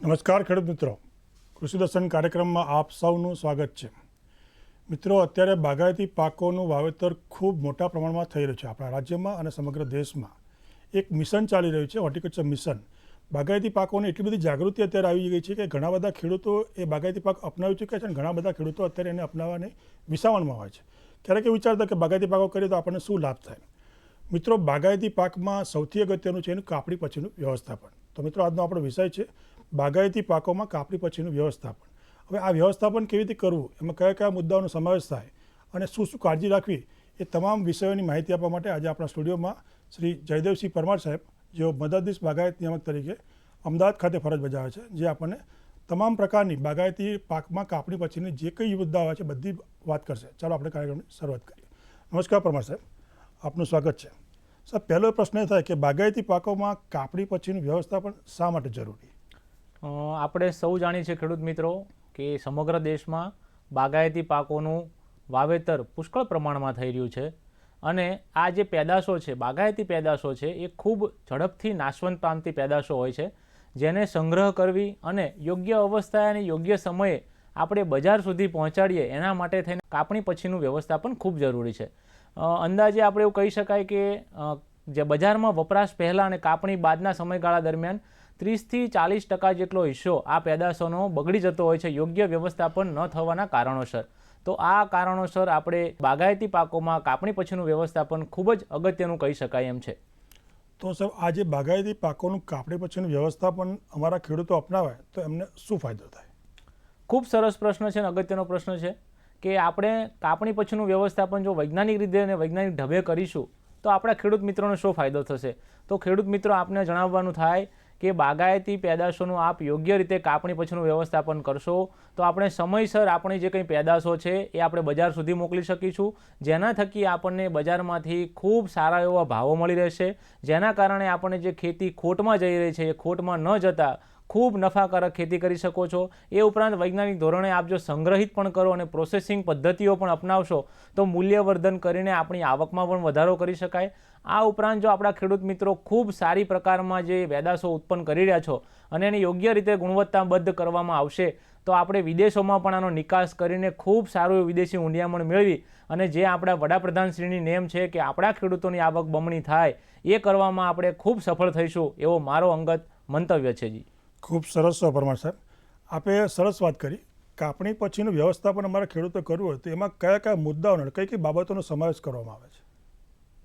નમસ્કાર ખેડૂત મિત્રો, કૃષિ દર્શન કાર્યક્રમમાં આપ સૌનું સ્વાગત છે. મિત્રો, અત્યારે બાગાયતી પાકોનું વાવેતર ખૂબ મોટા પ્રમાણમાં થઈ રહ્યું છે આપણા રાજ્યમાં અને સમગ્ર દેશમાં. એક મિશન ચાલી રહ્યું છે, હોર્ટિકલ્ચર મિશન. બાગાયતી પાકોની એટલી બધી જાગૃતિ અત્યારે આવી ગઈ છે કે ઘણા બધા ખેડૂતો એ બાગાયતી પાક અપનાવી ચૂક્યા છે અને ઘણા બધા ખેડૂતો અત્યારે એને અપનાવવાની વિસાવણમાં હોય છે. ક્યારેક એવું વિચારતા કે બાગાયતી પાકો કરીએ તો આપણને શું લાભ થાય. મિત્રો, બાગાયતી પાકમાં સૌથી અગત્યનું છે એનું કાપણી પછીનું વ્યવસ્થાપન. તો મિત્રો, આજનો આપણો વિષય છે બાગાયતી પાકોમાં કાપણી પછીનું વ્યવસ્થાપન. હવે આ વ્યવસ્થાપન કેવી રીતે કરવું, એમાં કયા કયા મુદ્દાઓનો સમાવેશ થાય અને શું શું કાળજી રાખવી, એ તમામ વિષયોની માહિતી આપવા માટે આજે આપણા સ્ટુડિયોમાં શ્રી જયદેવસિંહ પરમાર સાહેબ, જેઓ મદદનીશ બાગાયત નિયામક તરીકે અમદાવાદ ખાતે ફરજ બજાવે છે, જે આપણને તમામ પ્રકારની બાગાયતી પાકમાં કાપણી પછીની જે કંઈ મુદ્દાઓ આવે છે બધી વાત કરશે. ચાલો આપણે કાર્યક્રમની શરૂઆત કરીએ. નમસ્કાર પરમાર સાહેબ, આપનું સ્વાગત છે. સાહેબ, પહેલો પ્રશ્ન એ થાય કે બાગાયતી પાકોમાં કાપણી પછીનું વ્યવસ્થાપન શા માટે જરૂરી? આપણે સૌ જાણીએ છીએ ખેડૂત મિત્રો કે સમગ્ર દેશમાં બાગાયતી પાકોનું વાવેતર પુષ્કળ પ્રમાણમાં થઈ રહ્યું છે અને આ જે પેદાશો છે, બાગાયતી પેદાશો છે, એ ખૂબ ઝડપથી નાશવંત પામતી પેદાશો હોય છે, જેને સંગ્રહ કરવી અને યોગ્ય અવસ્થાએ અને યોગ્ય સમયે આપણે બજાર સુધી પહોંચાડીએ એના માટે થઈને કાપણી પછીનું વ્યવસ્થાપન ખૂબ જરૂરી છે. અંદાજે આપણે એવું કહી શકાય કે જે બજારમાં વપરાશ પહેલાં અને કાપણી બાદના સમયગાળા દરમિયાન 30 થી 40% જેટલો હિસ્સો આ પેદાશોનો બગડી જતો હોય છે યોગ્ય વ્યવસ્થાપન ન થવાના કારણોસર. તો આ કારણોસર આપણે બાગાયતી પાકોમાં કાપણી પછીનું વ્યવસ્થાપન ખૂબ જ અગત્યનું કહી શકાય એમ છે. તો સાહેબ, આ જે બાગાયતી પાકોનું કાપણી પછીનું વ્યવસ્થાપન અમારા ખેડૂતો અપનાવે તો એમને શું ફાયદો થાય? ખૂબ સરસ પ્રશ્ન છે અને અગત્યનો પ્રશ્ન છે કે આપણે કાપણી પછીનું વ્યવસ્થાપન જો વૈજ્ઞાનિક રીતે અને વૈજ્ઞાનિક ઢબે કરીશું તો આપણા ખેડૂત મિત્રોને શું ફાયદો થશે? તો ખેડૂત મિત્રો, આપને જણાવવાનું થાય કે બાગાયતી પેદાશોનું આપ યોગ્ય રીતે કાપણી પછીનું વ્યવસ્થાપન કરશો તો આપણે સમયસર આપણી જે કંઈ પેદાશો છે એ આપણે બજાર સુધી મોકલી શકીશું, જેના થકી આપણને બજારમાંથી ખૂબ સારા એવા ભાવો મળી રહેશે, જેના કારણે આપણને જે ખેતી ખોટમાં જઈ રહી છે એ ખોટમાં ન જતાં ખૂબ નફાકારક ખેતી કરી શકો છો. એ ઉપરાંત વૈજ્ઞાનિક ધોરણે આપ જો સંગ્રહિત પણ કરો અને પ્રોસેસિંગ પદ્ધતિઓ પણ અપનાવશો તો મૂલ્યવર્ધન કરીને આપણી આવકમાં પણ વધારો કરી શકાય. આ ઉપરાંત જો આપણા ખેડૂત મિત્રો ખૂબ સારી પ્રકારમાં જે પેદાશો ઉત્પન્ન કરી રહ્યા છો અને એને યોગ્ય રીતે ગુણવત્તાબદ્ધ કરવામાં આવશે તો આપણે વિદેશોમાં પણ આનો નિકાસ કરીને ખૂબ સારું વિદેશી ઊંડિયામણ મેળવી અને જે આપણા વડાપ્રધાનશ્રીની નેમ છે કે આપણા ખેડૂતોની આવક બમણી થાય એ કરવામાં આપણે ખૂબ સફળ થઈશું એવો મારો અંગત મંતવ્ય છે. જી, ખૂબ સરસ પરમાર સાહેબ, આપે સરસ વાત કરી. કાપણી પછીનું વ્યવસ્થાપન અમારા ખેડૂતો કરવું હોય તો એમાં કયા કયા મુદ્દાઓનો કઈ કઈ બાબતોનો સમાવેશ કરવામાં આવે છે?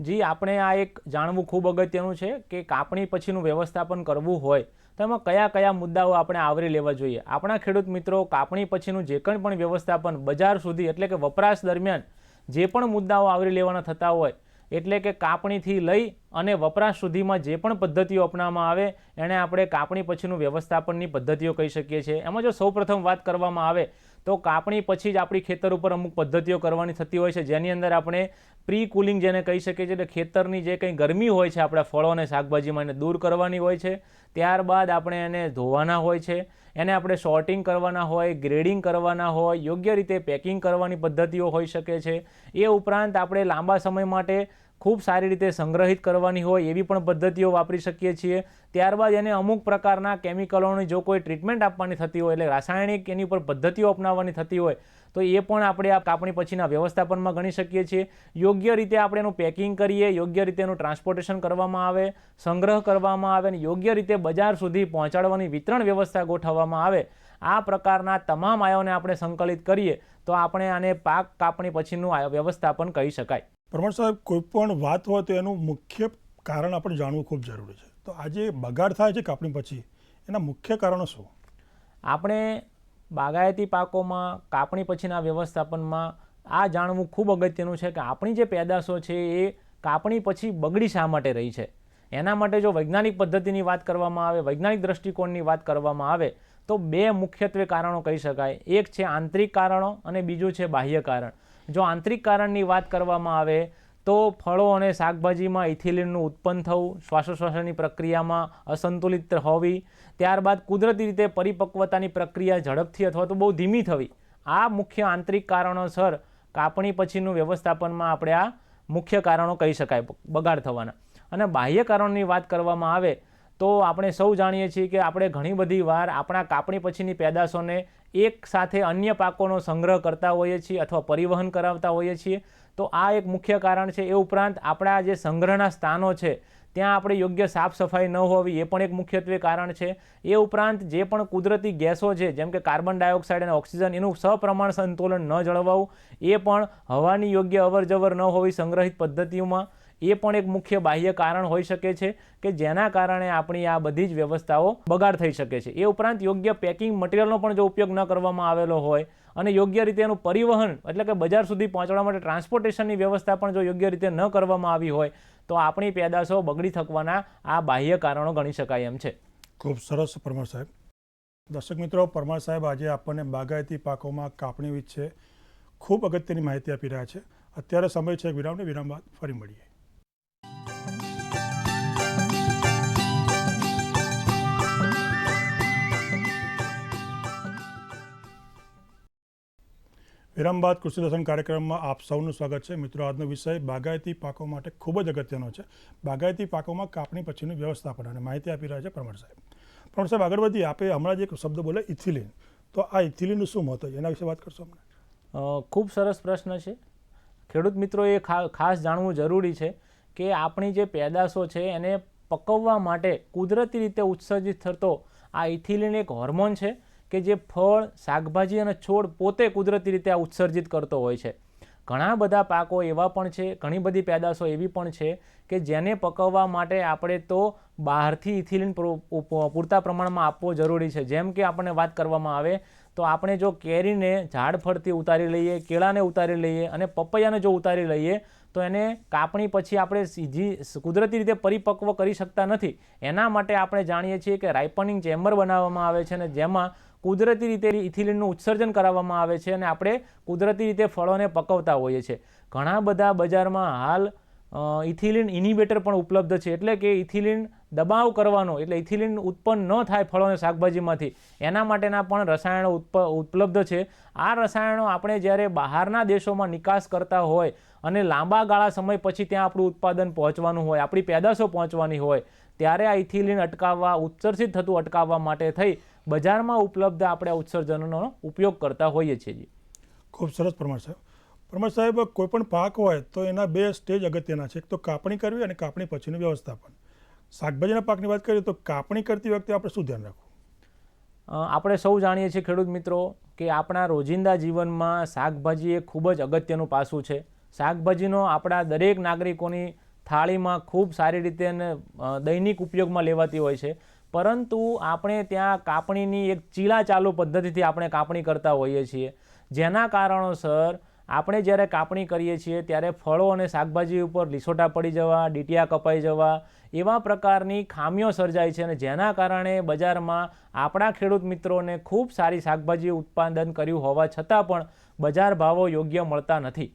જી, આપણે આ એક જાણવું ખૂબ અગત્યનું છે કે કાપણી પછીનું વ્યવસ્થાપન કરવું હોય તો એમાં કયા કયા મુદ્દાઓ આપણે આવરી લેવા જોઈએ. આપણા ખેડૂત મિત્રો કાપણી પછીનું જે કંઈ પણ વ્યવસ્થાપન બજાર સુધી એટલે કે વપરાશ દરમિયાન જે પણ મુદ્દાઓ આવરી લેવાના થતા હોય એટલે કે કાપણીથી લઈ અને વપરાશ સુધીમાં જે પણ પદ્ધતિઓ અપનાવવામાં આવે એને આપણે કાપણી પછીનું વ્યવસ્થાપનની પદ્ધતિઓ કહી શકીએ છીએ. એમાં જો સૌપ્રથમ વાત કરવામાં આવે તો કાપણી પછી જ આપણી ખેતર ઉપર અમુક પદ્ધતિઓ કરવાની થતી હોય છે, જેની અંદર આપણે પ્રી કુલિંગ જેને કહી શકીએ છીએ, એટલે ખેતરની જે કંઈ ગરમી હોય છે આપણા ફળો અને શાકભાજીમાં એને દૂર કરવાની હોય છે. ત્યારબાદ આપણે એને ધોવાના હોય છે, એને આપણે સોર્ટિંગ કરવાના હોય, ગ્રેડિંગ કરવાના હોય, યોગ્ય રીતે પેકિંગ કરવાની પદ્ધતિઓ હોઈ શકે છે. એ ઉપરાંત આપણે લાંબા સમય માટે ખૂબ સારી રીતે સંગ્રહિત કરવાની હોય એવી પણ પદ્ધતિઓ વાપરી શકીએ છીએ. ત્યારબાદ એને અમુક પ્રકારના કેમિકલોની જો કોઈ ટ્રીટમેન્ટ આપવાની થતી હોય એટલે રાસાયણિક એની ઉપર પદ્ધતિઓ અપનાવવાની થતી હોય તો એ પણ આપણે આ કાપણી પછીના વ્યવસ્થાપનમાં ગણી શકીએ છીએ. યોગ્ય રીતે આપણે એનું પેકિંગ કરીએ, યોગ્ય રીતે એનું ટ્રાન્સપોર્ટેશન કરવામાં આવે, સંગ્રહ કરવામાં આવે અને યોગ્ય રીતે બજાર સુધી પહોંચાડવાની વિતરણ વ્યવસ્થા ગોઠવવામાં આવે. આ પ્રકારના તમામ આયોને આપણે સંકલિત કરીએ તો આપણે આને પાક કાપણી પછીનું વ્યવસ્થાપન કહી શકાય. પરમાર સાહેબ, કોઈ પણ વાત હોય તો એનું મુખ્ય કારણ આપણે જાણવું ખૂબ જરૂરી છે. તો આજે બગાડ થાય છે કાપણી પછી, એના મુખ્ય કારણો શું? આપણે બાગાયતી પાકોમાં કાપણી પછીના વ્યવસ્થાપનમાં આ જાણવું ખૂબ અગત્યનું છે કે આપણી જે પેદાશો છે એ કાપણી પછી બગડી શા માટે રહી છે. એના માટે જો વૈજ્ઞાનિક પદ્ધતિની વાત કરવામાં આવે, વૈજ્ઞાનિક દ્રષ્ટિકોણની વાત કરવામાં આવે તો બે મુખ્યત્વે કારણો કહી શકાય. એક છે આંતરિક કારણો અને બીજું છે બાહ્ય કારણ. જો આંતરિક કારણની વાત કરવામાં આવે તો ફળો અને શાકભાજીમાં ઇથિલિનનું ઉત્પન્ન થવું, શ્વાસોશ્વાસની પ્રક્રિયામાં અસંતુલિત હોવી, ત્યારબાદ કુદરતી રીતે પરિપક્વતાની પ્રક્રિયા ઝડપથી અથવા તો બહુ ધીમી થવી, આ મુખ્ય આંતરિક કારણોસર કાપણી પછીનું વ્યવસ્થાપનમાં આપણે આ મુખ્ય કારણો કહી શકાય બગાડ થવાના. અને બાહ્ય કારણોની વાત કરવામાં આવે તો આપણે સૌ જાણીએ છીએ કે આપણે ઘણી બધી વાર આપણા કાપણી પછીની પેદાશોને એક સાથે અન્ય પાકોનો સંગ્રહ કરતા હોઈએ છીએ અથવા પરિવહન કરાવતા હોઈએ છીએ. તો આ એક મુખ્ય કારણ છે. એ ઉપરાંત આપણા જે સંગ્રહના સ્થાનો છે ત્યાં આપણે યોગ્ય સાફ સફાઈ ન હોવી એ પણ એક મુખ્યત્વે કારણ છે. એ ઉપરાંત જે પણ કુદરતી ગેસો છે જેમ કે કાર્બન ડાયોક્સાઇડ અને ઓક્સિજન એનું સપ્રમાણ સંતુલન ન જળવાવું, એ પણ હવાની યોગ્ય અવરજવર ન હોવી સંગ્રહિત પદ્ધતિઓમાં, એ પણ એક મુખ્ય બાહ્ય કારણ હોઈ શકે છે કે જેના કારણે આપણી આ બધી જ વ્યવસ્થાઓ બગાડ થઈ શકે છે. એ ઉપરાંત યોગ્ય પેકિંગ મટીરિયલનો પણ જો ઉપયોગ ન કરવામાં આવેલો હોય અને યોગ્ય રીતે એનું પરિવહન એટલે કે બજાર સુધી પહોંચવા માટે ટ્રાન્સપોર્ટેશનની વ્યવસ્થા પણ જો યોગ્ય રીતે ન કરવામાં આવી હોય તો આપણી પેદાશો બગડી થકવાના આ બાહ્ય કારણો ગણી શકાય એમ છે. ખૂબ સરસ પરમાર સાહેબ. દર્શક મિત્રો, પરમાર સાહેબ આજે આપણને બાગાયતી પાકોમાં કાપણી વિશે ખૂબ અગત્યની માહિતી આપી રહ્યા છે. અત્યારે સમય છે વિરામને, વિરામ બાદ ફરી મળીએ. વિરામ બાદ કૃષિ દર્શન કાર્યક્રમમાં આપ સૌનું સ્વાગત છે. મિત્રો, આજનો વિષય બાગાયતી પાકો માટે ખૂબ જ અગત્યનો છે. બાગાયતી પાકોમાં કાપણી પછીનું વ્યવસ્થાપન અને માહિતી આપી રહ્યા છે પરમાર સાહેબ. પરમાર સાહેબ, આગળ વધીએ. આપે હમણાં જ એક શબ્દ બોલે ઇથિલિન, તો આ ઇથિલિનનું શું મહત્વ છે એના વિશે વાત કરશો અમને? ખૂબ સરસ પ્રશ્ન છે. ખેડૂત મિત્રોએ ખાસ જાણવું જરૂરી છે કે આપણી જે પેદાશો છે એને પકવવા માટે કુદરતી રીતે ઉત્સર્જિત થતો આ ઇથિલિન એક હોર્મોન છે કે જે ફળ, શાકભાજી અને છોડ પોતે કુદરતી રીતે આ ઉત્સર્જિત કરતો હોય છે. ઘણા બધા પાકો એવા પણ છે, ઘણી બધી પેદાશો એવી પણ છે કે જેને પકવવા માટે આપણે તો બહારથી ઇથિલિન પૂરતા પ્રમાણમાં આપવો જરૂરી છે. જેમ કે આપણને વાત કરવામાં આવે તો આપણે જો કેરીને ઝાડ ફળથી ઉતારી લઈએ, કેળાને ઉતારી લઈએ અને પપૈયાને જો ઉતારી લઈએ તો એને કાપણી પછી આપણે સીધી કુદરતી રીતે પરિપક્વ કરી શકતા નથી. એના માટે આપણે જાણીએ છીએ કે રાઇપનિંગ ચેમ્બર બનાવવામાં આવે છે અને જેમાં કુદરતી રીતે ઇથિલિનનું ઉત્સર્જન કરાવવામાં આવે છે અને આપણે કુદરતી રીતે ફળોને પકવતા હોઈએ છીએ. ઘણા બધા બજારમાં હાલ ઇથિલિન ઇનિબેટર પણ ઉપલબ્ધ છે, એટલે કે ઇથિલિન દબાવ કરવાનો, એટલે ઇથિલિન ઉત્પન્ન ન થાય ફળો અને શાકભાજીમાંથી એના માટેના પણ રસાયણો ઉપલબ્ધ છે. આ રસાયણો આપણે જ્યારે બહારના દેશોમાં નિકાસ કરતા હોય અને લાંબા ગાળા સમય પછી ત્યાં આપણું ઉત્પાદન પહોંચવાનું હોય, આપણી પેદાશો પહોંચવાની હોય, ત્યારે આ ઇથિલિન અટકાવવા, ઉત્સર્જિત થતું અટકાવવા માટે થઈ બજારમાં ઉપલબ્ધ આપણે ઉત્સર્જનોનો ઉપયોગ કરતા હોઈએ છીએ. ખૂબ સરસ પરમાર સાહેબ. પરમાર સાહેબ, કોઈ પણ પાક હોય તો એના બે સ્ટેજ અગત્યના છે. એક તો કાપણી કરવી અને કાપણી પછીનું વ્યવસ્થાપન. શાકભાજીના પાકની વાત કરીએ તો કાપણી કરતી વખતે આપણે શું ધ્યાન રાખવું? આપણે સૌ જાણીએ છીએ ખેડૂત મિત્રો કે આપણા રોજિંદા જીવનમાં શાકભાજી એ ખૂબ જ અગત્યનું પાસું છે. શાકભાજીનો આપણા દરેક નાગરિકોની થાળીમાં ખૂબ સારી રીતે અને દૈનિક ઉપયોગમાં લેવાતી હોય છે. પરંતુ આપણે ત્યાં કાપણીની એક ચીલા ચાલુ પદ્ધતિથી આપણે કાપણી કરતા હોઈએ છીએ, જેના કારણોસર આપણે જ્યારે કાપણી કરીએ છીએ ત્યારે ફળો અને શાકભાજી ઉપર લીસોટા પડી જવા, ડીટીયા કપાઈ જવા એવા પ્રકારની ખામીઓ સર્જાય છે અને જેના કારણે બજારમાં આપણા ખેડૂત મિત્રોને ખૂબ સારી શાકભાજી ઉત્પાદન કર્યું હોવા છતાં પણ બજાર ભાવો યોગ્ય મળતા નથી.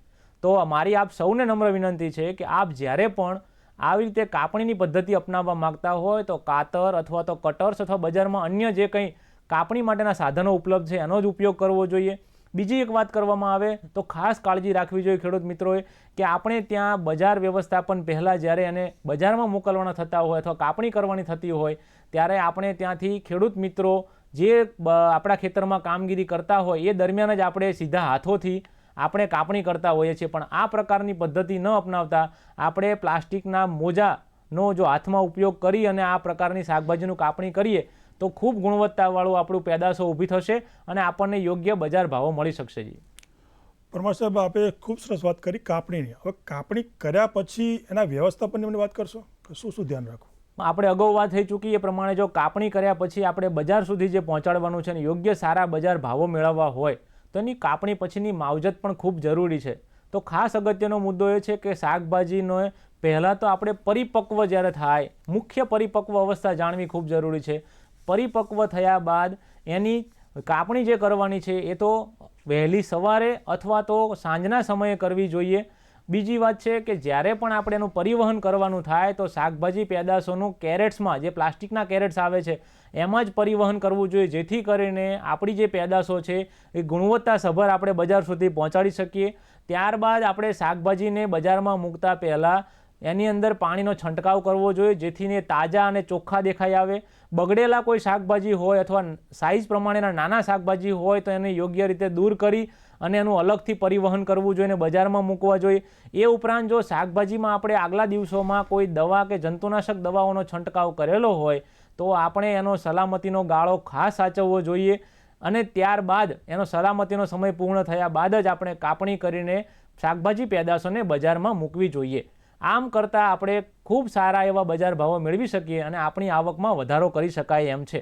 તો મારી આપ સૌને નમ્ર વિનંતી છે કે આપ જ્યારે પણ આવી રીતે કાપણીની પદ્ધતિ અપનાવવા માગતા હોય તો કાતર અથવા તો કટર્સ અથવા બજારમાં અન્ય જે કંઈ કાપણી માટેના સાધનો ઉપલબ્ધ છે એનો જ ઉપયોગ કરવો જોઈએ. બીજી એક વાત કરવામાં આવે તો ખાસ કાળજી રાખવી જોઈએ ખેડૂત મિત્રોએ કે આપણે ત્યાં બજાર વ્યવસ્થાપન પહેલાં જ્યારે એને બજારમાં મોકલવાના થતા હોય અથવા કાપણી કરવાની થતી હોય ત્યારે આપણે ત્યાંથી ખેડૂત મિત્રો જે આપણા ખેતરમાં કામગીરી કરતા હોય એ દરમિયાન જ આપણે સીધા હાથોથી આપણે કાપણી કરતા હોઈએ છીએ. પણ આ પ્રકારની પદ્ધતિ ન અપનાવતા આપણે પ્લાસ્ટિકના મોજાનો જો હાથમાં ઉપયોગ કરી અને આ પ્રકારની શાકભાજીનું કાપણી કરીએ તો ખૂબ ગુણવત્તાવાળું આપણું પેદાશો ઊભી થશે અને આપણને યોગ્ય બજાર ભાવો મળી શકશે. પરમાર સાહેબ, આપે ખૂબ સરસ વાત કરી કાપણીની. હવે કાપણી કર્યા પછી એના વ્યવસ્થાપનની મને વાત કરશો કે શું શું ધ્યાન રાખવું? આપણે અગાઉ વાત થઈ ચૂકી એ પ્રમાણે જો કાપણી કર્યા પછી આપણે બજાર સુધી જે પહોંચાડવાનું છે અને યોગ્ય સારા બજાર ભાવો મેળવવા હોય તો એની કાપણી પછીની માવજત પણ ખૂબ જરૂરી છે. તો ખાસ અગત્યનો મુદ્દો એ છે કે શાકભાજીનો પહેલાં તો આપણે પરિપક્વ જ્યારે થાય, મુખ્ય પરિપક્વ અવસ્થા જાણવી ખૂબ જરૂરી છે. પરિપક્વ થયા બાદ એની કાપણી જે કરવાની છે એ તો વહેલી સવારે અથવા તો સાંજના સમયે કરવી જોઈએ. બીજી વાત છે કે જ્યારે પણ આપણે એનું પરિવહન કરવાનું થાય તો શાકભાજી પેદાશોનું કેરેટ્સમાં, જે પ્લાસ્ટિકના કેરેટ્સ આવે છે એમાં જ પરિવહન કરવું જોઈએ, જેથી કરીને આપણી જે પેદાશો છે એ ગુણવત્તાસભર આપણે બજાર સુધી પહોંચાડી શકીએ. ત્યારબાદ આપણે શાકભાજીને બજારમાં મૂકતા પહેલાં એની અંદર પાણીનો છંટકાવ કરવો જોઈએ, જેથી ને તાજા અને ચોખ્ખા દેખાઈ આવે. બગડેલા કોઈ શાકભાજી હોય અથવા સાઇઝ પ્રમાણેના નાના શાકભાજી હોય તો એને યોગ્ય રીતે દૂર કરી અને એનું અલગથી પરિવહન કરવું જોઈએ અને બજારમાં મૂકવા જોઈએ. એ ઉપરાંત જો શાકભાજીમાં આપણે આગલા દિવસોમાં કોઈ દવા કે જંતુનાશક દવાઓનો છંટકાવ કરેલો હોય તો આપણે એનો સલામતીનો ગાળો ખાસ સાચવવો જોઈએ અને ત્યારબાદ એનો સલામતીનો સમય પૂર્ણ થયા બાદ જ આપણે કાપણી કરીને શાકભાજી પેદાશોને બજારમાં મૂકવી જોઈએ. આમ કરતાં આપણે ખૂબ સારા એવા બજાર ભાવો મેળવી શકીએ અને આપણી આવકમાં વધારો કરી શકાય એમ છે.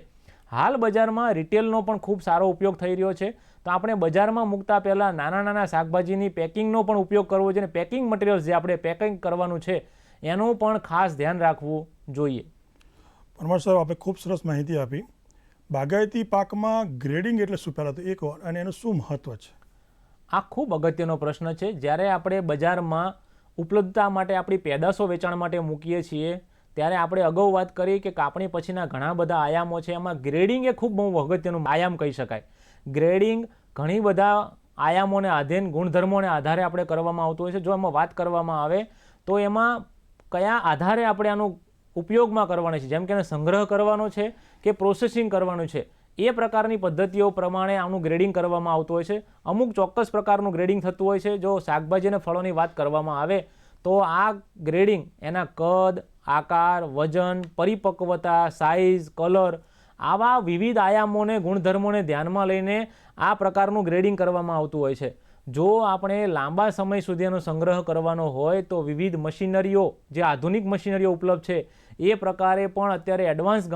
હાલ બજારમાં રિટેલનો પણ ખૂબ સારો ઉપયોગ થઈ રહ્યો છે, તો આપણે બજારમાં મૂકતા પહેલાં નાના નાના શાકભાજીની પેકિંગનો પણ ઉપયોગ કરવો જોઈએ. પેકિંગ મટીરિયલ્સ જે આપણે પેકિંગ કરવાનું છે એનું પણ ખાસ ધ્યાન રાખવું જોઈએ. પરમાર સાહેબ, આપણે ખૂબ સરસ માહિતી આપી. બાગાયતી પાકમાં ગ્રેડિંગ એટલે શું, પહેલાં તો એક વાર, અને એનું શું મહત્વ છે? આ ખૂબ અગત્યનો પ્રશ્ન છે. જ્યારે આપણે બજારમાં ઉપલબ્ધતા માટે આપણી પેદાશો વેચાણ માટે મૂકીએ છીએ ત્યારે આપણે અગાઉ વાત કરી કે કાપણી પછીના ઘણા બધા આયામો છે, એમાં ગ્રેડિંગ એ ખૂબ બહુ અગત્યનું આયામ કહી શકાય. ગ્રેડિંગ ઘણી બધા આયામોને આધીન ગુણધર્મોને આધારે આપણે કરવામાં આવતું હોય છે. જો એમાં વાત કરવામાં આવે તો એમાં કયા આધારે આપણે આનું ઉપયોગમાં કરવાનો છે, જેમ કે એને સંગ્રહ કરવાનો છે કે પ્રોસેસિંગ કરવાનું છે, એ પ્રકારની પદ્ધતિઓ પ્રમાણે આનું ગ્રેડિંગ કરવામાં આવતું હોય છે. અમુક ચોક્કસ પ્રકારનું ગ્રેડિંગ થતું હોય છે. જો શાકભાજી અને ફળોની વાત કરવામાં આવે તો આ ગ્રેડિંગ એના કદ, આકાર, વજન, પરિપક્વતા, સાઇઝ, કલર આવા વિવિધ આયામોને ગુણધર્મોને ધ્યાનમાં લઈને આ પ્રકારનું ગ્રેડિંગ કરવામાં આવતું હોય છે. જો આપણે લાંબા સમય સુધી એનો સંગ્રહ કરવાનો હોય તો વિવિધ મશીનરીઓ, જે આધુનિક મશીનરીઓ ઉપલબ્ધ છે એ પ્રકારે પણ અત્યારે એડવાન્સ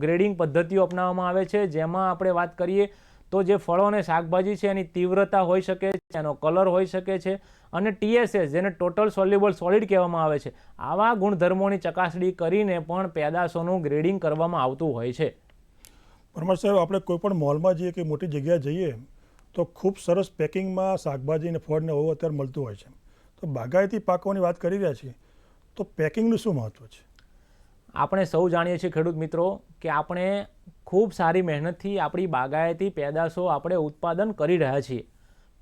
ગ્રેડિંગ પદ્ધતિઓ અપનાવવામાં આવે છે. જેમાં આપણે વાત કરીએ તો જે ફળો અને શાકભાજી છે એની તીવ્રતા હોઈ શકે છે, એનો કલર હોઈ શકે છે અને TSS જેને ટોટલ સોલ્યુબલ સોલિડ કહેવામાં આવે છે, આવા ગુણધર્મોની ચકાસણી કરીને પણ પેદાશોનું ગ્રેડિંગ કરવામાં આવતું હોય છે. પરમાર સાહેબ, આપણે કોઈ પણ મોલમાં જઈએ કે મોટી જગ્યાએ જઈએ તો ખૂબ સરસ પેકિંગમાં શાકભાજી અને ફળને એવું અત્યારે મળતું હોય છે. તો બાગાયતી પાકોની વાત કરી રહ્યા છીએ તો પેકિંગનું શું મહત્વ છે? આપણે સૌ જાણીએ છીએ ખેડૂત મિત્રો કે આપણે ખૂબ સારી મહેનતથી આપણી બાગાયતી પેદાશો આપણે ઉત્પાદન કરી રહ્યા છીએ,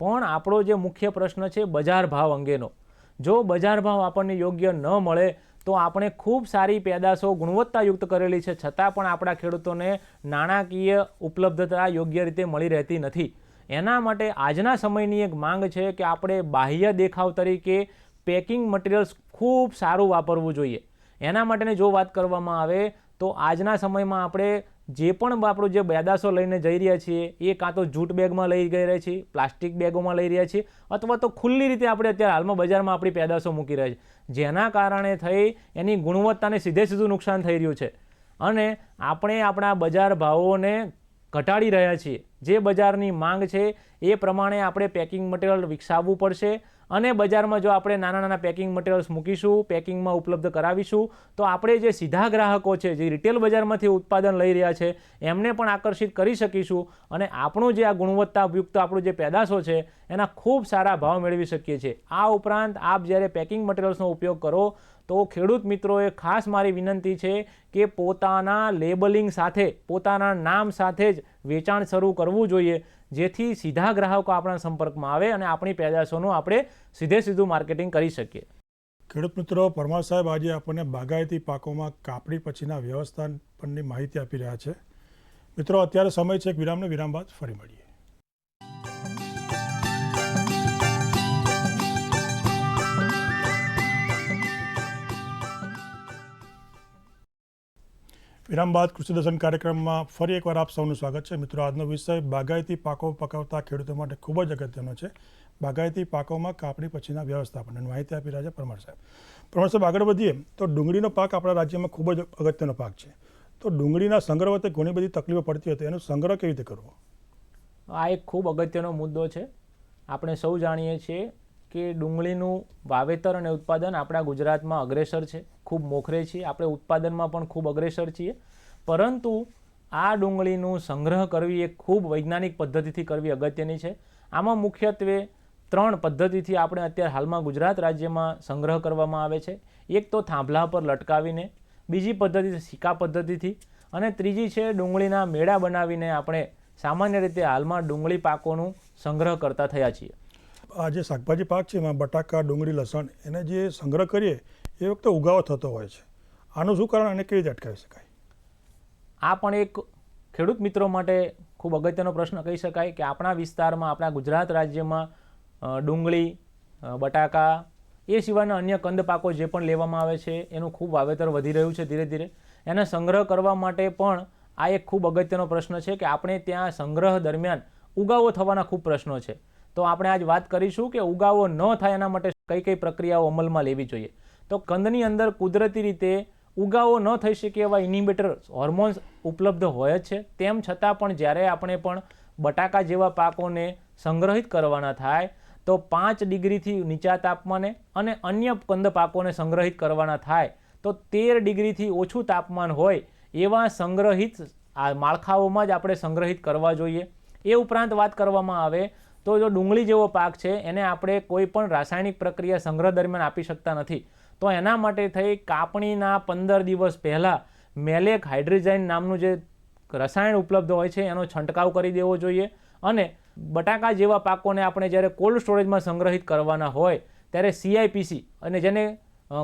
પણ આપણો જે મુખ્ય પ્રશ્ન છે બજાર ભાવ અંગેનો. જો બજાર ભાવ આપણને યોગ્ય ન મળે તો આપણે ખૂબ સારી પેદાશો ગુણવત્તાયુક્ત કરેલી છે છતાં પણ આપણા ખેડૂતોને નાણાકીય ઉપલબ્ધતા યોગ્ય રીતે મળી રહેતી નથી. એના માટે આજના સમયની એક માંગ છે કે આપણે બાહ્ય દેખાવ તરીકે પેકિંગ મટીરિયલ્સ ખૂબ સારું વાપરવું જોઈએ. એના માટેની જો વાત કરવામાં આવે તો આજના સમયમાં આપણે જે પણ આપણું જે પેદાશો લઈને જઈ રહ્યા છીએ એ કાં તો જૂટ બેગમાં લઈ જઈ રહ્યા છીએ, પ્લાસ્ટિક બેગોમાં લઈ રહ્યા છીએ, અથવા તો ખુલ્લી રીતે આપણે અત્યારે હાલમાં બજારમાં આપણી પેદાશો મૂકી રહ્યા છીએ, જેના કારણે થઈ એની ગુણવત્તાને સીધે સીધું નુકસાન થઈ રહ્યું છે અને આપણે આપણા બજાર ભાવોને ઘટાડી રહ્યા છીએ. જે બજારની માંગ છે એ પ્રમાણે આપણે પેકિંગ મટીરિયલ વિકસાવવું પડશે અને બજારમાં જો આપણે નાના નાના પેકિંગ મટીરિયલ્સ મૂકીશું, પેકિંગમાં ઉપલબ્ધ કરાવીશું તો આપણે જે સીધા ગ્રાહકો છે, જે રિટેલ બજારમાંથી ઉત્પાદન લઈ રહ્યા છે એમને પણ આકર્ષિત કરી શકીશું અને આપણું જે આ ગુણવત્તાયુક્ત આપણું જે પેદાશો છે એના ખૂબ સારા ભાવ મેળવી શકીએ છીએ. આ ઉપરાંત આપ જ્યારે પેકિંગ મટીરિયલ્સનો ઉપયોગ કરો તો ખેડૂત મિત્રોએ ખાસ મારી વિનંતી છે કે પોતાના લેબલિંગ સાથે, પોતાના નામ સાથે જ વેચાણ શરૂ કરવું જોઈએ, જેથી સીધા ગ્રાહકો આપણા સંપર્કમાં આવે અને આપણી પેદાશોનું આપણે સીધે સીધું માર્કેટિંગ કરી શકીએ. ખેડૂત મિત્રો, પરમાર સાહેબ આજે આપણને બાગાયતી પાકોમાં કાપણી પછીના વ્યવસ્થાપનની માહિતી આપી રહ્યા છે. મિત્રો, અત્યારે સમય છે એક વિરામનો. વિરામ બાદ ફરી મળીએ. વિરામ બાદ કૃષિ દર્શન કાર્યક્રમમાં ફરી એકવાર આપ સૌનું સ્વાગત છે. મિત્રો, આજનો વિષય બાગાયતી પાકો પકવતા ખેડૂતો માટે ખૂબ જ અગત્યનો છે. બાગાયતી પાકોમાં કાપણી પછીના વ્યવસ્થાપનની માહિતી આપી રહ્યા છે પરમાર સાહેબ. પરમાર સાહેબ, આગળ વધીએ તો ડુંગળીનો પાક આપણા રાજ્યમાં ખૂબ જ અગત્યનો પાક છે. તો ડુંગળીના સંગ્રહ વખતે ઘણી બધી તકલીફો પડતી હતી, એનો સંગ્રહ કેવી રીતે કરવો? આ એક ખૂબ અગત્યનો મુદ્દો છે. આપણે સૌ જાણીએ છીએ કે ડુંગળીનું વાવેતર અને ઉત્પાદન આપણા ગુજરાતમાં અગ્રેસર છે, ખૂબ મોખરે છીએ, આપણે ઉત્પાદનમાં પણ ખૂબ અગ્રેસર છીએ, પરંતુ આ ડુંગળીનું સંગ્રહ કરવી એ ખૂબ વૈજ્ઞાનિક પદ્ધતિથી કરવી અગત્યની છે. આમાં મુખ્યત્વે 3 પદ્ધતિથી આપણે અત્યારે હાલમાં ગુજરાત રાજ્યમાં સંગ્રહ કરવામાં આવે છે. એક તો થાંભલા પર લટકાવીને, બીજી પદ્ધતિ સિક્કા પદ્ધતિથી અને ત્રીજી છે ડુંગળીના મેળા બનાવીને આપણે સામાન્ય રીતે હાલમાં ડુંગળી પાકોનું સંગ્રહ કરતા થયા છીએ. આ જે શાકભાજી પાક છે એમાં બટાકા, ડુંગળી, લસણ એને જે સંગ્રહ કરીએ એ વખતે ઉગાવો થતો હોય છે. આનું શું કારણ અને કેવી રીતે અટકાવી શકાય? આ પણ એક ખેડૂત મિત્રો માટે ખૂબ અગત્યનો પ્રશ્ન કહી શકાય કે આપણા વિસ્તારમાં, આપણા ગુજરાત રાજ્યમાં ડુંગળી, બટાકા એ સિવાયના અન્ય કંદ પાકો જે પણ લેવામાં આવે છે એનું ખૂબ વાવેતર વધી રહ્યું છે ધીરે ધીરે. એને સંગ્રહ કરવા માટે પણ આ એક ખૂબ અગત્યનો પ્રશ્ન છે કે આપણે ત્યાં સંગ્રહ દરમિયાન ઉગાવો થવાના ખૂબ પ્રશ્નો છે. તો આપણે આજ વાત કરીશું કે ઉગાવો ન થાય એના માટે કઈ કઈ પ્રક્રિયાઓ અમલમાં લેવી જોઈએ. તો કંદની અંદર કુદરતી રીતે ઉગાવો ન થઈ શકે એવા ઇનિબિટર હોર્મોન્સ ઉપલબ્ધ હોય જ છે. તેમ છતાં પણ જ્યારે આપણે પણ બટાકા જેવા પાકોને સંગ્રહિત કરવાના થાય તો 5 ડિગ્રીથી નીચા તાપમાને અને અન્ય કંદ પાકોને સંગ્રહિત કરવાના થાય તો 13 ડિગ્રીથી ઓછું તાપમાન હોય એવા સંગ્રહિત માળખાઓમાં જ આપણે સંગ્રહિત કરવા જોઈએ. એ ઉપરાંત વાત કરવામાં આવે તો જો ડુંગળી જેવો પાક છે એને આપણે કોઈ પણ રાસાયણિક પ્રક્રિયા સંગ્રહ દરમિયાન આપી શકતા નથી. તો એના માટે થઈ કાપણીના 15 દિવસ પહેલાં મેલેક હાઇડ્રોજાઇન નામનું જે રસાયણ ઉપલબ્ધ હોય છે એનો છંટકાવ કરી દેવો જોઈએ. અને બટાકા જેવા પાકોને આપણે જ્યારે કોલ્ડ સ્ટોરેજમાં સંગ્રહિત કરવાના હોય ત્યારે CIPC અને જેને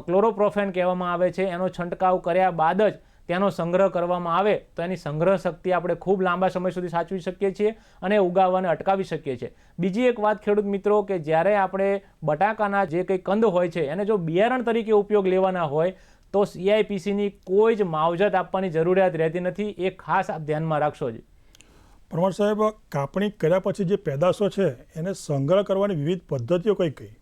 ક્લોરોપ્રોફેન કહેવામાં આવે છે એનો છંટકાવ કર્યા બાદ જ તેનો સંગ્રહ કરવામાં આવે તો એની સંગ્રહ શક્તિ આપણે ખૂબ લાંબા સમય સુધી સાચવી શકીએ છીએ અને ઉગાવવાને અટકાવી શકીએ છીએ. બીજી એક વાત ખેડૂત મિત્રો કે જ્યારે આપણે બટાકાના જે કંઈ કંદ હોય છે એને જો બિયારણ તરીકે ઉપયોગ લેવાના હોય તો CIPCની કોઈ જ માવજત આપવાની જરૂરિયાત રહેતી નથી. એ ખાસ આપ ધ્યાનમાં રાખશો જ. પરમાર સાહેબ, કાપણી કર્યા પછી જે પેદાશો છે એને સંગ્રહ કરવાની વિવિધ પદ્ધતિઓ કઈ કઈ?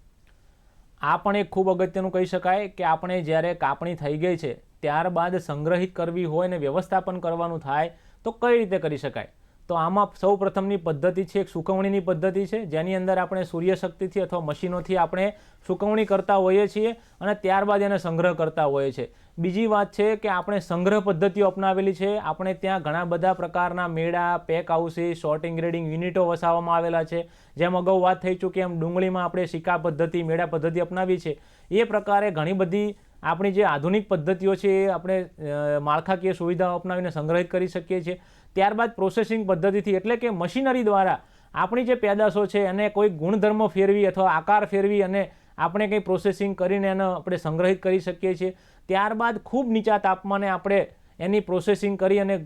આ પણ એક ખૂબ અગત્યનું કહી શકાય કે આપણે જ્યારે કાપણી થઈ ગઈ છે ત્યારબાદ સંગ્રહિત કરવી હોય ને વ્યવસ્થાપન કરવાનું થાય તો કઈ રીતે કરી શકાય? તો આમાં સૌ પ્રથમની પદ્ધતિ છે એક સુકવણીની પદ્ધતિ છે જેની અંદર આપણે સૂર્યશક્તિથી અથવા મશીનોથી આપણે સુકવણી કરતા હોઈએ છીએ અને ત્યારબાદ એને સંગ્રહ કરતા હોઈએ છીએ. બીજી વાત છે કે આપણે સંગ્રહ પદ્ધતિઓ અપનાવેલી છે. આપણે ત્યાં ઘણા બધા પ્રકારના મેળા, પેક હાઉસીસ, સોર્ટિંગ ગ્રેડિંગ યુનિટો વસાવવામાં આવેલા છે. જેમ અગાઉ વાત થઈ ચૂકી એમ ડુંગળીમાં આપણે સિક્કા પદ્ધતિ, મેળા પદ્ધતિ અપનાવી છે. એ પ્રકારે ઘણી બધી આપણી જે આધુનિક પદ્ધતિઓ છે એ આપણે માળખાકીય સુવિધાઓ અપનાવીને સંગ્રહિત કરી શકીએ છીએ. ત્યારબાદ પ્રોસેસિંગ પદ્ધતિથી એટલે કે મશીનરી દ્વારા આપણી જે પેદાશો છે એને કોઈ ગુણધર્મ ફેરવી અથવા આકાર ફેરવી અને આપણે કંઈ પ્રોસેસિંગ કરીને એને આપણે સંગ્રહિત કરી શકીએ છીએ. ત્યારબાદ ખૂબ નીચા તાપમાને આપણે એની પ્રોસેસિંગ કરી અને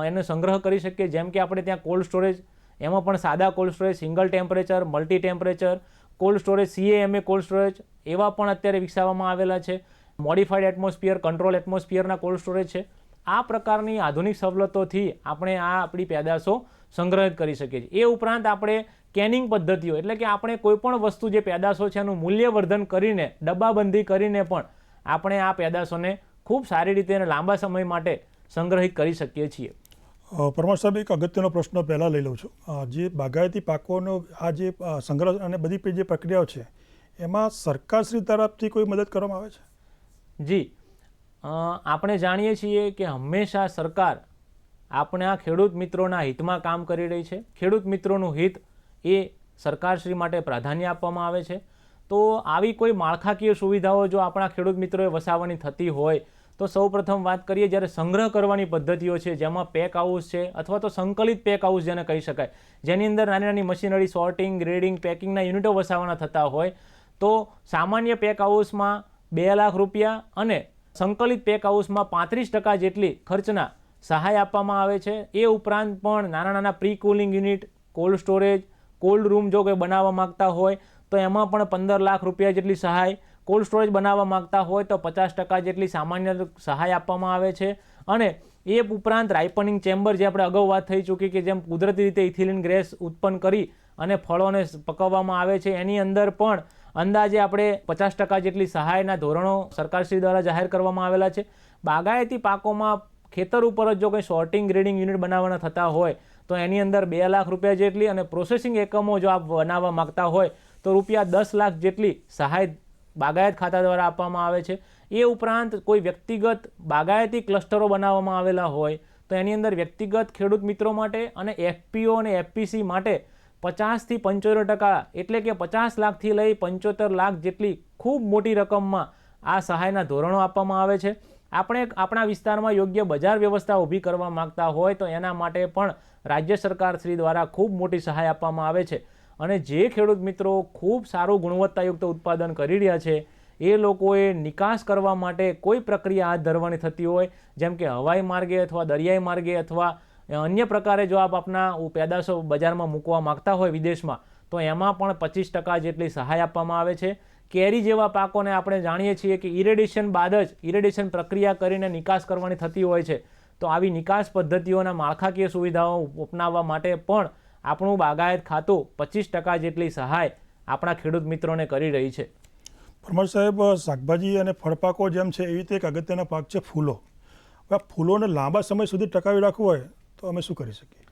એનો સંગ્રહ કરી શકીએ. જેમ કે આપણે ત્યાં કોલ્ડ સ્ટોરેજ, એમાં પણ સાદા cold storage, single temperature, multi temperature cold storage, CAMA cold storage એવા પણ અત્યારે વિકસાવવામાં આવેલા છે. મોડિફાઈડ એટમોસ્ફિયર, કંટ્રોલ એટમોસ્ફિયરના કોલ્ડ સ્ટોરેજ છે. આ પ્રકારની આધુનિક સવલતોથી આપણે આ આપણી પેદાશો સંગ્રહિત કરી શકીએ છીએ. એ ઉપરાંત આપણે કેનિંગ પદ્ધતિઓ એટલે કે આપણે કોઈ પણ વસ્તુ જે પેદાશો છે એનું મૂલ્યવર્ધન કરીને, ડબ્બાબંધી કરીને પણ આપણે આ પેદાશોને ખૂબ સારી રીતે અને લાંબા સમય માટે સંગ્રહિત કરી શકીએ છીએ. પરમાર સાહેબ, એક અગત્યનો પ્રશ્ન પહેલાં લઈ લઉં છું. જે બાગાયતી પાકોનો આ જે સંગ્રહ અને બધી જે પ્રક્રિયાઓ છે એમાં સરકારશ્રી તરફથી કોઈ મદદ કરવામાં આવે છે? જી, આપણે જાણીએ છીએ કે હંમેશા સરકાર આપણા ખેડૂત મિત્રોના હિતમાં કામ કરી રહી છે. ખેડૂત મિત્રોનું હિત એ સરકારશ્રી માટે પ્રાધાન્ય આપવામાં આવે છે. તો આવી કોઈ માળખાકીય સુવિધાઓ જો આપણા ખેડૂત મિત્રોએ વસાવવાની થતી હોય તો સૌપ્રથમ વાત કરીએ જ્યારે સંગ્રહ કરવાની પદ્ધતિઓ છે જેમાં પેક હાઉસ છે અથવા તો સંકલિત પેક હાઉસ જેને કહી શકાય, જેની અંદર નાની નાની મશીનરી, સોર્ટિંગ, ગ્રેડિંગ, પેકિંગના યુનિટો વસાવવાના થતા હોય તો સામાન્ય પેક હાઉસમાં 2 લાખ રૂપિયા અને સંકલિત પેક હાઉસમાં 35% જેટલી ખર્ચના સહાય આપવામાં આવે છે. એ ઉપરાંત પણ નાના નાના pre cooling unit, cold storage, cold room જો કોઈ બનાવવા માગતા હોય તો એમાં પણ 15 લાખ રૂપિયા જેટલી સહાય, કોલ્ડ સ્ટોરેજ બનાવવા માગતા હોય તો 50% જેટલી સામાન્ય સહાય આપવામાં આવે છે. અને એ ઉપરાંત રાઇપનિંગ ચેમ્બર જે આપણે અગાઉ વાત થઈ ચૂકી કે જેમ કુદરતી રીતે ઇથિલિન ગેસ ઉત્પન્ન કરી અને ફળોને પકવવામાં આવે છે એની અંદર પણ અંદાજે આપણે 50% જેટલી સહાયના ધોરણો સરકારશ્રી દ્વારા જાહેર કરવામાં આવેલા છે. બાગાયતી પાકોમાં ખેતર ઉપર જ જો કંઈ સોર્ટિંગ ગ્રેડિંગ યુનિટ બનાવવાના થતા હોય તો એની અંદર 2 લાખ રૂપિયા જેટલી અને પ્રોસેસિંગ એકમો જો આપ બનાવવા માગતા હોય તો રૂપિયા 10 લાખ જેટલી સહાય બાગાયત ખાતા દ્વારા આપવામાં આવે છે. એ ઉપરાંત કોઈ વ્યક્તિગત બાગાયતી ક્લસ્ટરો બનાવવામાં આવેલા હોય તો એની અંદર વ્યક્તિગત ખેડૂત મિત્રો માટે અને FPO અને FPC માટે 50 થી 75% એટલે કે 50 લાખથી લઈ 75 લાખ જેટલી ખૂબ મોટી રકમમાં આ સહાયના ધોરણો આપવામાં આવે છે. આપણે આપણા વિસ્તારમાં યોગ્ય બજાર વ્યવસ્થા ઊભી કરવા માગતા હોય તો એના માટે પણ રાજ્ય સરકાર શ્રી દ્વારા ખૂબ મોટી સહાય આપવામાં આવે છે. અને જે ખેડૂત મિત્રો ખૂબ સારું ગુણવત્તાયુક્ત ઉત્પાદન કરી રહ્યા છે એ લોકોએ નિકાસ કરવા માટે કોઈ પ્રક્રિયા હાથ ધરવાની થતી હોય, જેમ કે હવાઈ માર્ગે અથવા દરિયાઈ માર્ગે અથવા અન્ય પ્રકારે જો આપ આપના પેદાશો બજારમાં મૂકવા માગતા હોય વિદેશમાં, તો એમાં પણ 25% જેટલી સહાય આપવામાં આવે છે. કેરી જેવા પાકોને આપણે જાણીએ છીએ કે ઇરેડિયેશન બાદ જ ઇરેડિયેશન પ્રક્રિયા કરીને નિકાસ કરવાની થતી હોય છે. તો આવી નિકાસ પદ્ધતિઓના માળખાકીય સુવિધાઓ અપનાવવા માટે પણ આપણું બાગાયત ખાતું 25% જેટલી સહાય આપણા ખેડૂત મિત્રોને કરી રહી છે. પરમાર સાહેબ, શાકભાજી અને ફળપાકો જેમ છે એવી રીતે એક અગત્યનો પાક છે ફૂલો. હવે આ ફૂલોને લાંબા સમય સુધી ટકાવી રાખવું હોય તો અમે શું કરી શકીએ?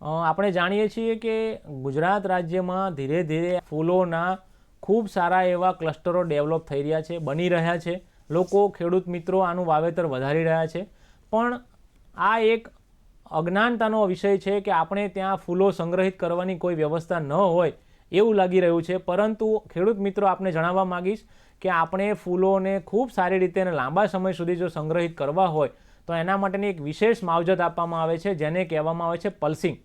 આપણે જાણીએ છીએ કે ગુજરાત રાજ્યમાં ધીરે ધીરે ફૂલોના ખૂબ સારા એવા ક્લસ્ટરો ડેવલપ થઈ રહ્યા છે, બની રહ્યા છે. લોકો ખેડૂત મિત્રો આનું વાવેતર વધારી રહ્યા છે. પણ આ એક અજ્ઞાનતાનો વિષય છે કે આપણે ત્યાં ફૂલો સંગ્રહિત કરવાની કોઈ વ્યવસ્થા ન હોય એવું લાગી રહ્યું છે. પરંતુ ખેડૂત મિત્રો આપને જણાવવા માગીશ કે આપણે ફૂલોને ખૂબ સારી રીતે અને લાંબા સમય સુધી જો સંગ્રહિત કરવા હોય તો એના માટેની એક વિશેષ માવજત આપવામાં આવે છે, જેને કહેવામાં આવે છે પલ્સિંગ.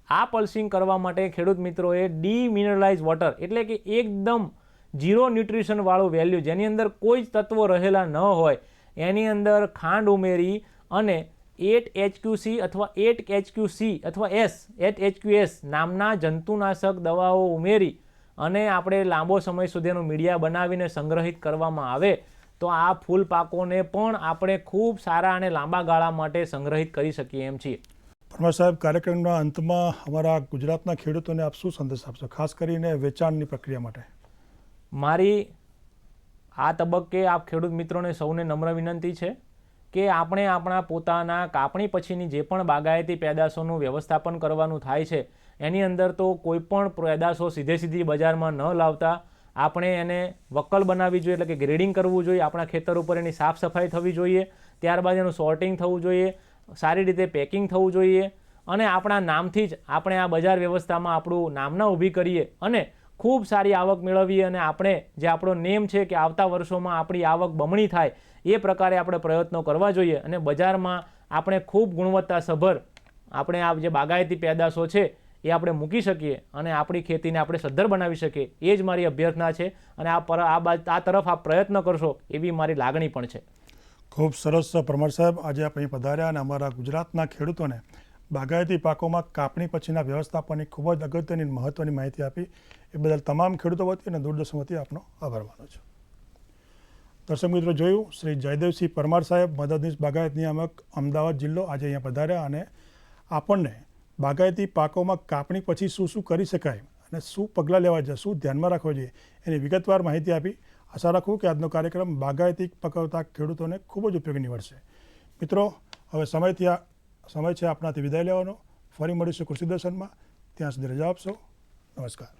આ પલ્સિંગ કરવા માટે ખેડૂત મિત્રોએ ડીમિનરલાઇઝ વોટર એટલે કે એકદમ ઝીરો ન્યુટ્રિશનવાળું વેલ્યુ, જેની અંદર કોઈ જ તત્વો રહેલા ન હોય, એની અંદર ખાંડ ઉમેરી અને 8HQC અથવા 8HQC અથવા HHQS નામના જંતુનાશક દવાઓ ઉમેરી અને આપણે લાંબો સમય સુધીનું મીડિયા બનાવીને સંગ્રહિત કરવામાં આવે તો આ ફૂલ પાકોને પણ આપણે ખૂબ સારા અને લાંબા ગાળા માટે સંગ્રહિત કરી શકીએ એમ છીએ. પરમાર સાહેબ, કાર્યક્રમના અંતમાં અમારા ગુજરાતના ખેડૂતોને આપ શું સંદેશ આપશો, ખાસ કરીને વેચાણની પ્રક્રિયા માટે? મારી આ તબક્કે આપ ખેડૂત મિત્રોને સૌને નમ્ર વિનંતી છે કે આપણે આપણા પોતાના કાપણી પછીની જે પણ બાગાયતી પેદાશોનું વ્યવસ્થાપન કરવાનું થાય છે એની અંદર તો કોઈ પણ પેદાશો સીધી બજારમાં ન લાવતા આપણે એને વક્કલ બનાવવી જોઈએ, એટલે કે ગ્રેડિંગ કરવું જોઈએ. આપણા ખેતર ઉપર એની સાફ સફાઈ થવી જોઈએ, ત્યારબાદ એનું સોર્ટિંગ થવું જોઈએ, સારી રીતે પેકિંગ થવું જોઈએ અને આપણા નામથી જ આપણે આ બજાર વ્યવસ્થામાં આપણું નામના ઊભી કરીએ અને ખૂબ સારી આવક મેળવીએ અને આપણે જે આપણો નેમ છે કે આવતા વર્ષોમાં આપણી આવક બમણી થાય એ પ્રકારે આપણે પ્રયત્નો કરવા જોઈએ અને બજારમાં આપણે ખૂબ ગુણવત્તાસભર આપણે આ જે બાગાયતી પેદાશો છે એ આપણે મૂકી શકીએ અને આપણી ખેતીને આપણે સદ્ધર બનાવી શકીએ. એ જ મારી અભ્યર્થના છે અને આ તરફ આપ પ્રયત્ન કરશો એવી મારી લાગણી પણ છે. ખૂબ સરસ પરમાર સાહેબ, આજે આપ અહીં પધાર્યા અને અમારા ગુજરાતના ખેડૂતોને બાગાયતી પાકોમાં કાપણી પછીના વ્યવસ્થાપનની ખૂબ જ અગત્યની મહત્ત્વની માહિતી આપી. એ બદલ તમામ ખેડૂતો વતી અને દૂરદર્શન વતી આપનો આભાર માનું છું. દર્શક મિત્રો, જોયું શ્રી જયદેવસિંહ પરમાર સાહેબ, મદદનીશ બાગાયત નિયામક, અમદાવાદ જિલ્લો, આજે અહીંયા પધાર્યા અને આપણને બાગાયતી પાકોમાં કાપણી પછી શું શું કરી શકાય અને શું પગલાં લેવા જોઈએ, શું ધ્યાનમાં રાખવા જોઈએ એની વિગતવાર માહિતી આપી. આશા રાખું કે આજનો કાર્યક્રમ બાગાયતી પકવતા ખેડૂતોને ખૂબ જ ઉપયોગી નીવડશે. મિત્રો, હવે સમય છે આપણાથી વિદાય લેવાનો. ફરી મળીશું કૃષિ દર્શનમાં. ત્યાં સુધી રજા આપશો. નમસ્કાર.